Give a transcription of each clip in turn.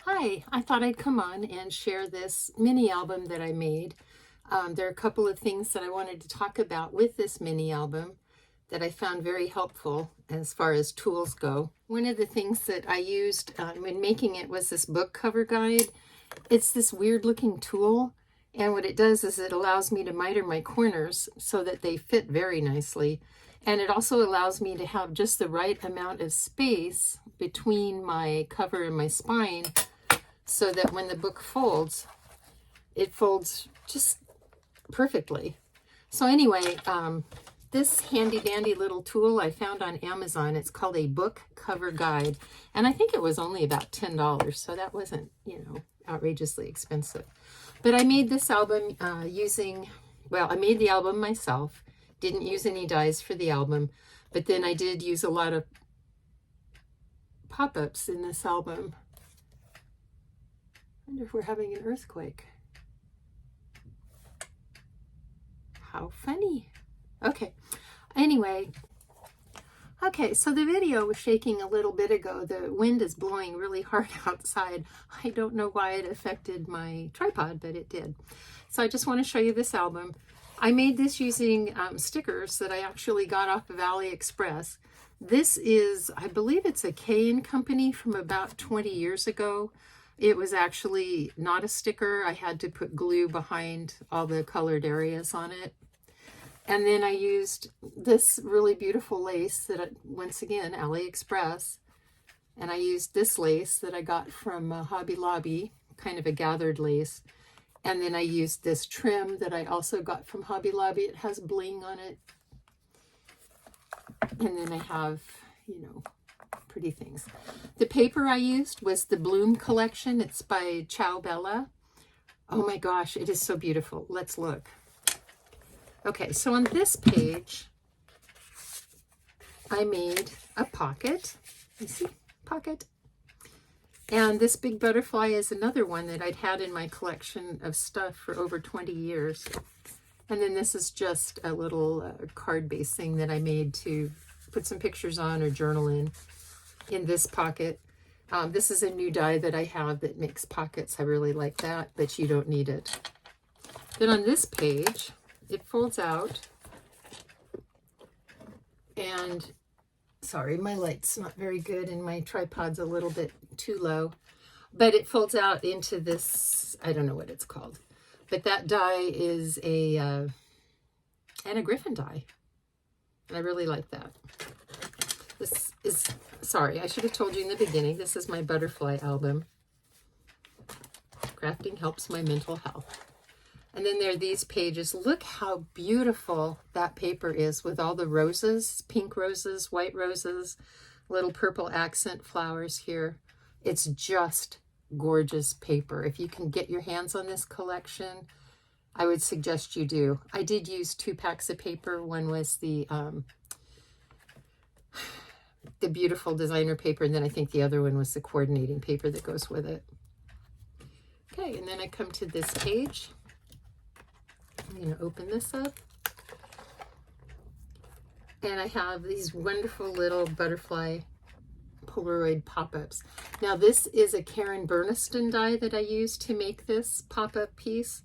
Hi, I thought I'd come on and share this mini album that I made. There are a couple of things that I wanted to talk about with this mini album that I found very helpful as far as tools go. One of the things that I used when making it was this book cover guide. It's this weird looking tool, and what it does is it allows me to miter my corners so that they fit very nicely. And it also allows me to have just the right amount of space between my cover and my spine so that when the book folds, it folds just perfectly. So anyway, this handy dandy little tool I found on Amazon. It's called a book cover guide, and I think it was only about $10, so that wasn't, outrageously expensive. But I made this album I made the album myself. Didn't use any dies for the album, but then I did use a lot of pop-ups in this album. I wonder if we're having an earthquake. How funny. Okay. Anyway, so the video was shaking a little bit ago. The wind is blowing really hard outside. I don't know why it affected my tripod, but it did. So I just want to show you this album. I made this using stickers that I actually got off of AliExpress. This is, I believe it's a K & Company from about 20 years ago. It was actually not a sticker. I had to put glue behind all the colored areas on it. And then I used this really beautiful lace that, once again, AliExpress. And I used this lace that I got from Hobby Lobby, kind of a gathered lace. And then I used this trim that I also got from Hobby Lobby. It has bling on it. And then I have, pretty things. The paper I used was the Bloom collection. It's by Ciao Bella. Oh my gosh, it is so beautiful. Let's look. Okay, so on this page, I made a pocket. You see, pocket. And this big butterfly is another one that I'd had in my collection of stuff for over 20 years. And then this is just a little card-based thing that I made to put some pictures on or journal in this pocket. This is a new die that I have that makes pockets. I really like that, but you don't need it. Then on this page, it folds out, and sorry, my light's not very good and my tripod's a little bit too low, but it folds out into this, I don't know what it's called, but that die is a Griffin die, and I really like that. This is, sorry, I should have told you in the beginning, this is my butterfly album. Crafting helps my mental health. And then there are these pages. Look how beautiful that paper is with all the roses, pink roses, white roses, little purple accent flowers here. It's just gorgeous paper. If you can get your hands on this collection, I would suggest you do. I did use 2 packs of paper. One was the beautiful designer paper, and then I think the other one was the coordinating paper that goes with it. Okay, and then I come to this page. I'm going to open this up. And I have these wonderful little butterfly Polaroid pop-ups. Now this is a Karen Berniston die that I used to make this pop-up piece.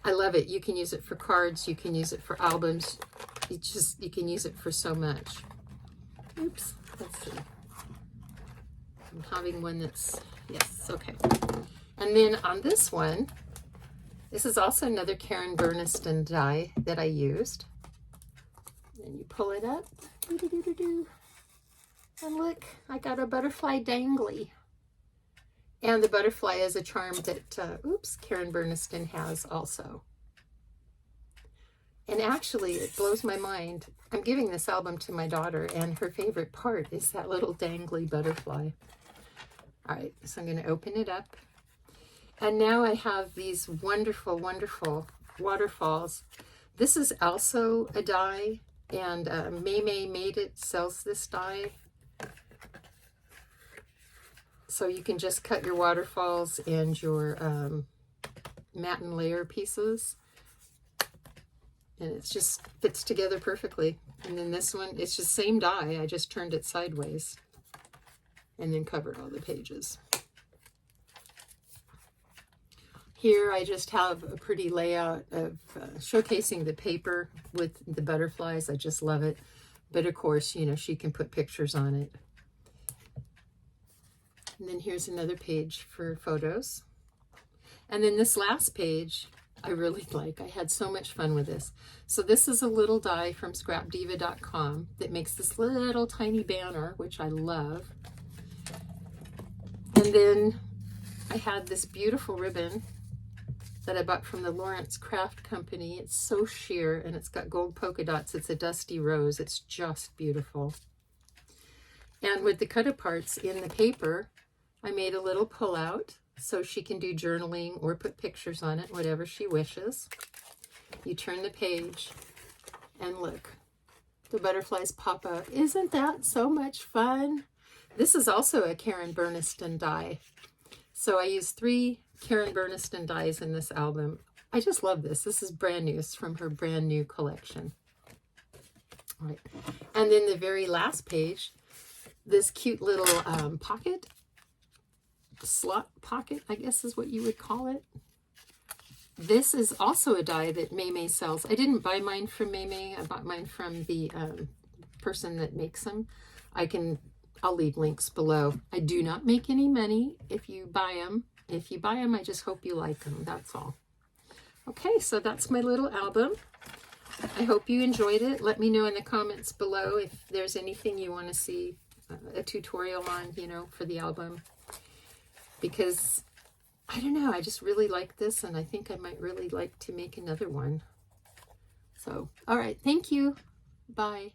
I love it. You can use it for cards. You can use it for albums. You can use it for so much. Oops. Let's see. I'm having one that's, yes, okay. And then on this one, this is also another Karen Berniston die that I used. And you pull it up. And look, I got a butterfly dangly. And the butterfly is a charm that, Karen Berniston has also. And actually, it blows my mind. I'm giving this album to my daughter, and her favorite part is that little dangly butterfly. All right, so I'm going to open it up. And now I have these wonderful, wonderful waterfalls. This is also a die, and May Made It sells this die. So you can just cut your waterfalls and your matte and layer pieces. And it just fits together perfectly. And then this one, it's just same die. I just turned it sideways and then covered all the pages. Here I just have a pretty layout of showcasing the paper with the butterflies. I just love it. But of course, you know, she can put pictures on it. And then here's another page for photos. And then this last page, I really like. I had so much fun with this. So this is a little die from scrapdiva.com that makes this little tiny banner, which I love. And then I had this beautiful ribbon that I bought from the Lawrence Craft Company. It's so sheer and it's got gold polka dots. It's a dusty rose. It's just beautiful. And with the cut-aparts in the paper, I made a little pull-out so she can do journaling or put pictures on it, whatever she wishes. You turn the page and look, the butterflies pop out. Isn't that so much fun? This is also a Karen Burniston die. So I used 3 Karen Burniston dies in this album. I just love this. This is brand new. It's from her brand new collection. All right. And then the very last page, this cute little pocket, slot pocket, I guess is what you would call it. This is also a die that May sells. I didn't buy mine from May. I bought mine from the person that makes them. I'll leave links below. I do not make any money if you buy them. If you buy them, I just hope you like them. That's all. Okay, so that's my little album. I hope you enjoyed it. Let me know in the comments below if there's anything you want to see a tutorial on, you know, for the album. Because, I don't know, I just really like this, and I think I might really like to make another one. So, all right, thank you. Bye.